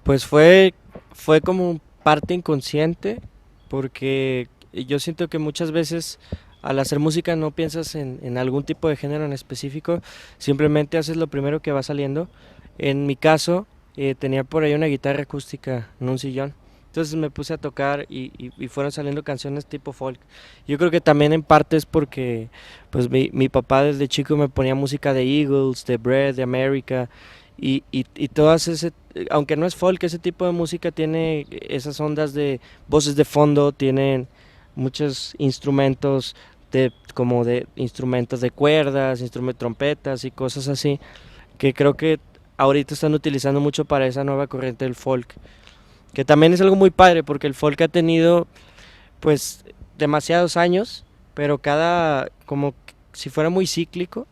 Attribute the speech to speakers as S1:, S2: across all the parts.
S1: Pues fue como parte inconsciente, porque yo siento que muchas veces al hacer música no piensas en algún tipo de género en específico, simplemente haces lo primero que va saliendo. En mi caso, tenía por ahí una guitarra acústica en un sillón. Entonces me puse a tocar y fueron saliendo canciones tipo folk. Yo creo que también en parte es porque pues mi papá desde chico me ponía música de Eagles, de Bread, de America y todas ese, aunque no es folk, ese tipo de música tiene esas ondas de voces de fondo, tienen muchos instrumentos como de instrumentos de cuerdas, instrumentos trompetas y cosas así, que creo que ahorita están utilizando mucho para esa nueva corriente del folk, que también es algo muy padre porque el folk ha tenido pues demasiados años, pero como si fuera muy cíclico,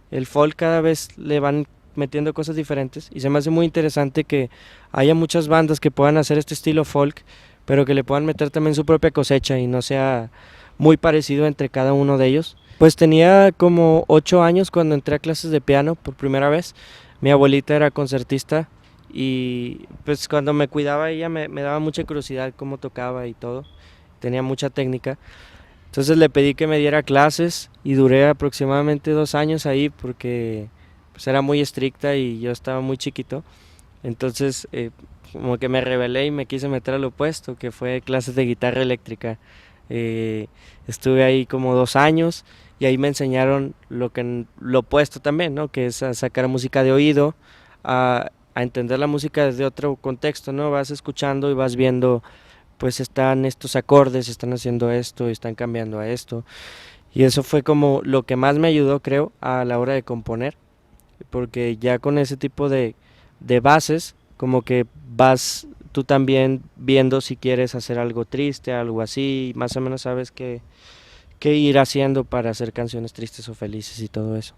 S1: el folk cada vez le van metiendo cosas diferentes y se me hace muy interesante que haya muchas bandas que puedan hacer este estilo folk, pero que le puedan meter también su propia cosecha y no sea muy parecido entre cada uno de ellos. Pues tenía como 8 años cuando entré a clases de piano por primera vez. Mi abuelita era concertista y pues cuando me cuidaba ella me daba mucha curiosidad cómo tocaba y todo. Tenía mucha técnica. Entonces le pedí que me diera clases y duré aproximadamente 2 años ahí porque pues era muy estricta y yo estaba muy chiquito. Entonces como que me rebelé y me quise meter al opuesto, que fue clases de guitarra eléctrica. Eh, Estuve ahí como 2 años y ahí me enseñaron lo opuesto también, ¿no? Que es a sacar música de oído, a entender la música desde otro contexto, ¿no? Vas escuchando y vas viendo pues están estos acordes, están haciendo esto, están cambiando a esto. Y eso fue como lo que más me ayudó, creo, a la hora de componer, porque ya con ese tipo de bases, como que vas tú también viendo si quieres hacer algo triste, algo así, más o menos sabes qué ir haciendo para hacer canciones tristes o felices y todo eso.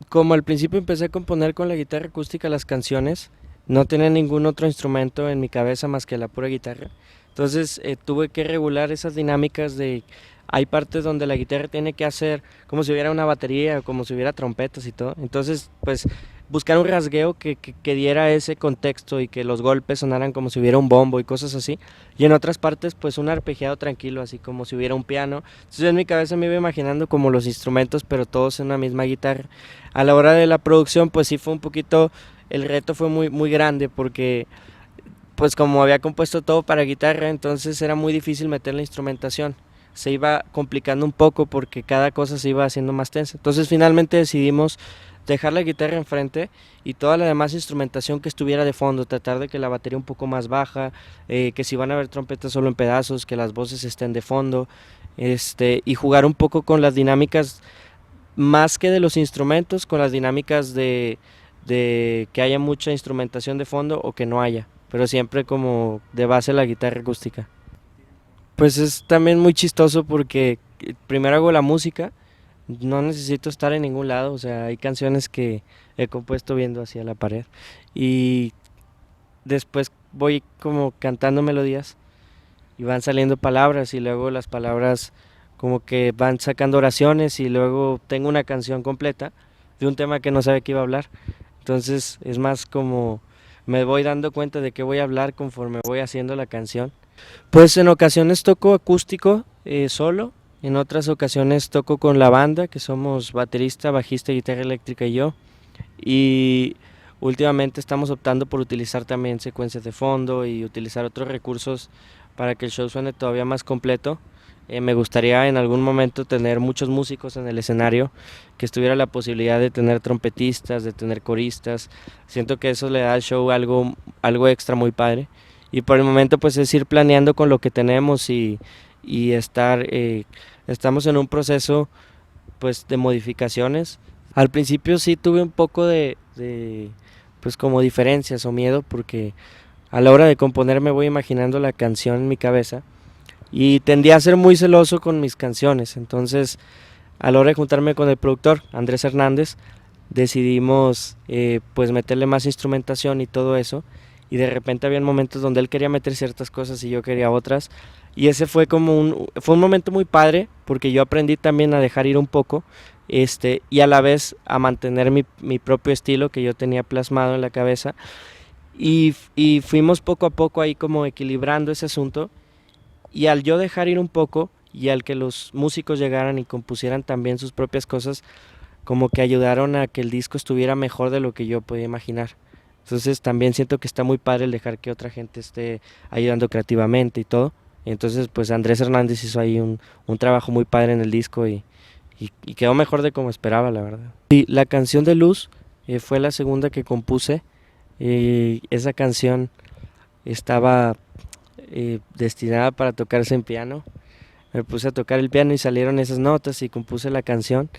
S1: Como al principio empecé a componer con la guitarra acústica las canciones, no tenía ningún otro instrumento en mi cabeza más que la pura guitarra. Entonces tuve que regular esas dinámicas de... Hay partes donde la guitarra tiene que hacer como si hubiera una batería, como si hubiera trompetas y todo. Entonces, pues buscar un rasgueo que diera ese contexto y que los golpes sonaran como si hubiera un bombo y cosas así. Y en otras partes, pues un arpegiado tranquilo, así como si hubiera un piano. Entonces en mi cabeza me iba imaginando como los instrumentos, pero todos en una misma guitarra. A la hora de la producción, pues sí fue un poquito, el reto fue muy grande porque pues como había compuesto todo para guitarra, entonces era muy difícil meter la instrumentación. Se iba complicando un poco porque cada cosa se iba haciendo más tensa. Entonces finalmente decidimos dejar la guitarra enfrente y toda la demás instrumentación que estuviera de fondo, tratar de que la batería un poco más baja, que si van a haber trompetas solo en pedazos, que las voces estén de fondo, y jugar un poco con las dinámicas más que de los instrumentos, con las dinámicas de que haya mucha instrumentación de fondo o que no haya, pero siempre como de base la guitarra acústica. Pues es también muy chistoso porque primero hago la música, no necesito estar en ningún lado, o sea, hay canciones que he compuesto viendo hacia la pared y después voy como cantando melodías y van saliendo palabras y luego las palabras como que van sacando oraciones y luego tengo una canción completa de un tema que no sabía que iba a hablar. Entonces es más como me voy dando cuenta de qué voy a hablar conforme voy haciendo la canción. Pues en ocasiones toco acústico solo, en otras ocasiones toco con la banda, que somos baterista, bajista, guitarra eléctrica y yo. Y últimamente estamos optando por utilizar también secuencias de fondo y utilizar otros recursos para que el show suene todavía más completo. Me gustaría en algún momento tener muchos músicos en el escenario, que estuviera la posibilidad de tener trompetistas, de tener coristas. Siento que eso le da al show algo extra muy padre. Y por el momento pues es ir planeando con lo que tenemos y estamos en un proceso pues de modificaciones. Al principio sí tuve un poco pues como diferencias o miedo porque a la hora de componer me voy imaginando la canción en mi cabeza y tendía a ser muy celoso con mis canciones. Entonces a la hora de juntarme con el productor Andrés Hernández decidimos pues meterle más instrumentación y todo eso y de repente había momentos donde él quería meter ciertas cosas y yo quería otras y ese fue como fue un momento muy padre porque yo aprendí también a dejar ir un poco y a la vez a mantener mi propio estilo que yo tenía plasmado en la cabeza y fuimos poco a poco ahí como equilibrando ese asunto y al yo dejar ir un poco y al que los músicos llegaran y compusieran también sus propias cosas, como que ayudaron a que el disco estuviera mejor de lo que yo podía imaginar. Entonces también siento que está muy padre el dejar que otra gente esté ayudando creativamente y todo. Y entonces pues Andrés Hernández hizo ahí un trabajo muy padre en el disco y quedó mejor de como esperaba, la verdad. Y la canción de Luz fue la segunda que compuse. Esa canción estaba destinada para tocarse en piano. Me puse a tocar el piano y salieron esas notas y compuse la canción.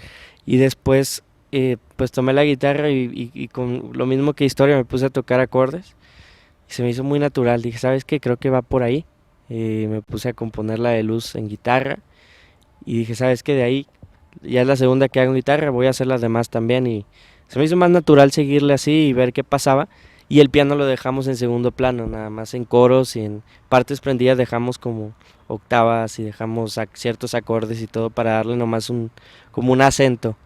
S1: Y después pues tomé la guitarra y con lo mismo que Historia me puse a tocar acordes. Y se me hizo muy natural. Dije, ¿sabes qué? Creo que va por ahí. Me puse a componer la de Luz en guitarra. Y dije, ¿sabes qué? De ahí ya es la segunda que hago en guitarra, voy a hacer las demás también. Y se me hizo más natural seguirle así y ver qué pasaba. Y el piano lo dejamos en segundo plano, nada más en coros y en partes prendidas dejamos como octavas y dejamos ciertos acordes y todo para darle nomás como un acento.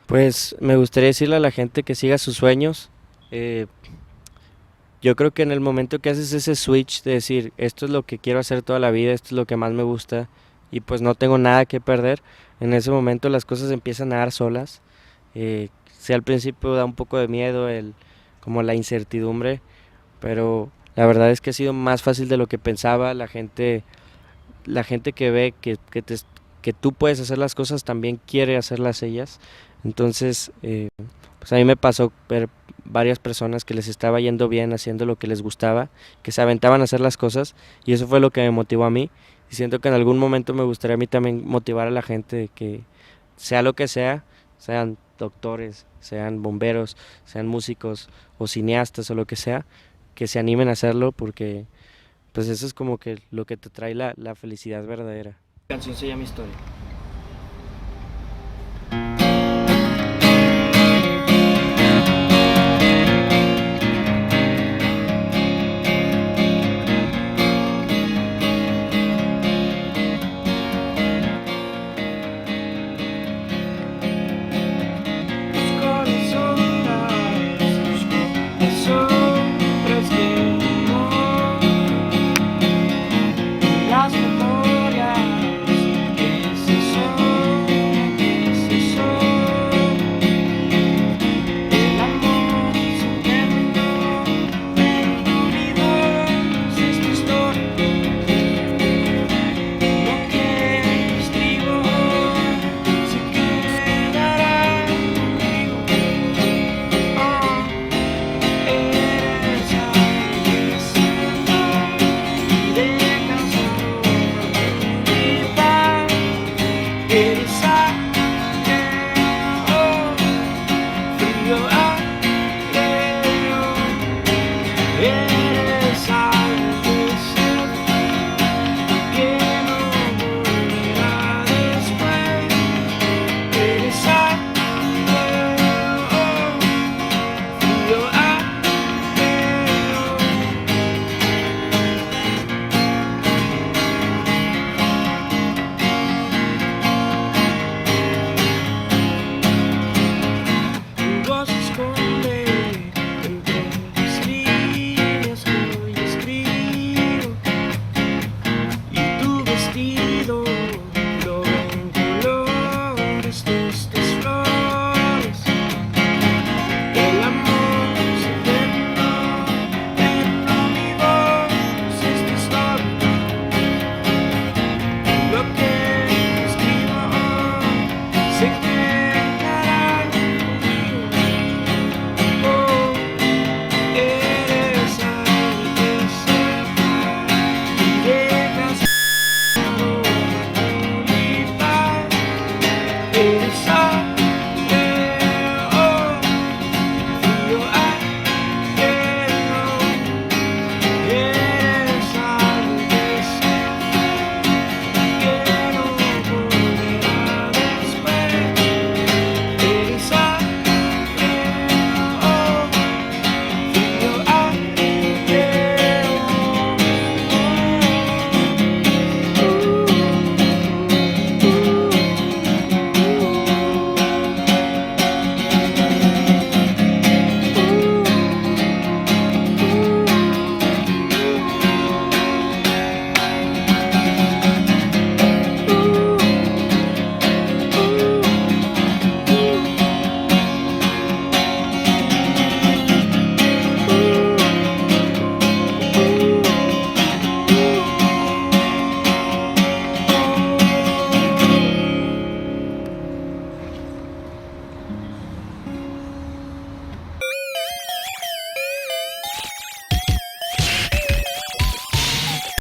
S1: Pues me gustaría decirle a la gente que siga sus sueños. Eh, yo creo que en el momento que haces ese switch de decir, esto es lo que quiero hacer toda la vida, esto es lo que más me gusta y pues no tengo nada que perder, en ese momento las cosas empiezan a dar solas. Sí, al principio da un poco de miedo, como la incertidumbre, pero la verdad es que ha sido más fácil de lo que pensaba. La gente que ve que tú puedes hacer las cosas también quiere hacerlas ellas. Entonces, pues a mí me pasó ver varias personas que les estaba yendo bien haciendo lo que les gustaba, que se aventaban a hacer las cosas y eso fue lo que me motivó a mí. Y siento que en algún momento me gustaría a mí también motivar a la gente de que sea lo que sea, sean doctores, sean bomberos, sean músicos o cineastas o lo que sea, que se animen a hacerlo porque pues eso es como que lo que te trae la felicidad verdadera. La canción se llama Historia.